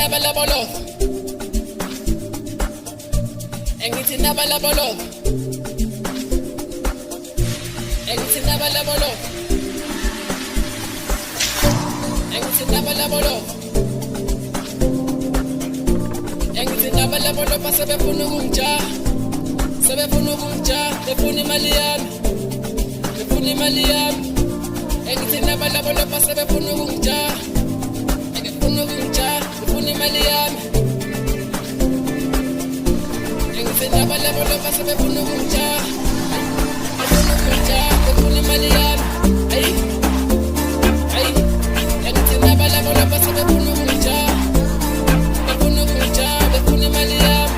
nabalabolo, engithi nabalabolo, engithi nabalabolo, engithi nabalabolo, engithi nabalabolo basebefuna ukungijaha, sebefuna ukungijaha, befuna imali yami, befuna imali yami, engithi nabalabolo basebefuna ukungijaha, befuna ukungijaha, befuna imali yami. Engithi nabalabolo basebefuna ukungijaha, befuna ukungijaha, befuna imali yami. Hey, hey, engithi nabalabolo basebefuna ukungijaha, befuna ukungijaha, befuna imali yami.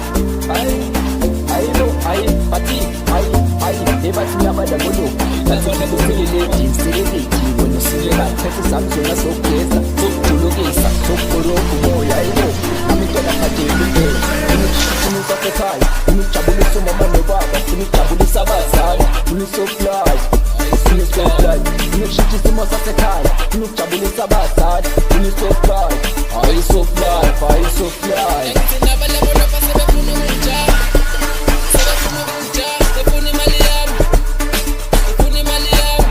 Ay, no, ay, pati, ay, ebathi nabalabolo, bathi kuseleleki, seleleki, wena usilela, phethe samzona sokugeza, sokujulukisa, sokugoroba umoya, ayibo, amintwana khathele impela, ufuna usasekhaya, ufuna ukujabulisa umama nobaba, ufuna ukujabulisa abazali, ufuna usofly, ufuna usofly, ufuna ukushintsha isimo sasekhaya, ufuna ukujabulisa abazali, ufuna usofly, hayi usofly, hayi usofly. Engithi nabalabolo basebefuna ukungijaha, sebefuna ukungijaha, befuna imali yami, befuna imali yami.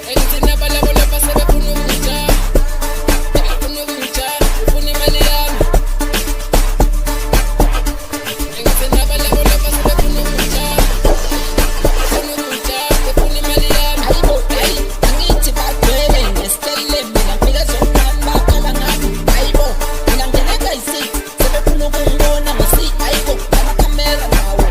Engithi nabalabolo basebefuna ukungijaha, befuna ukungijaha, befuna imali yami. Engithi nabalabolo basebefuna ukungijaha, befuna ukungijaha, befuna imali yami. Ayibo, hey, angithi bagcwele ngesitele mina ngifika zokuqala baqala ngami. Ayibo, mina ngeneka i-6 sebefuna ukungibona nge-6. Ayibo, amakhamera nawo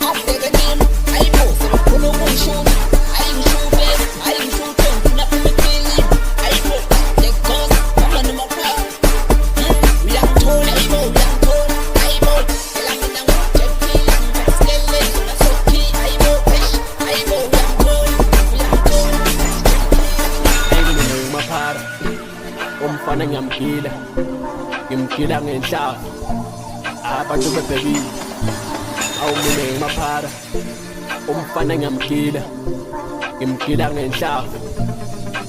abheke kimi. Ayibo, sebefuna ukungishuta, ayingishute, ayingishute ngifuna imifilimu. Ayibo, the ghost hamba nomaphaka. Uyangithola, ayibo, uyangithola. Ayibo, phela mina ngu-Jackpot, ngisitele zona sokhi. Ayibo, ayibo, uyangithola, uyangithola. Maphara umfana ngiyamgila ngimgila ngenhlava abantu bebhekile awumine maphara umfana ngiyamgila ngimgila ngenhlava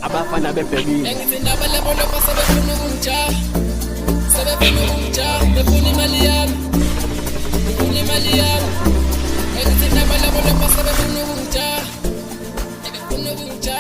abafana bebhekile. Engithi nabalabolo basebefuna ukungijaha, sebefuna ukungijaha, befuna imali yami, befuna imali yami. Engithi nabalabolo basebefuna ukungijaha, befuna ukungijaha.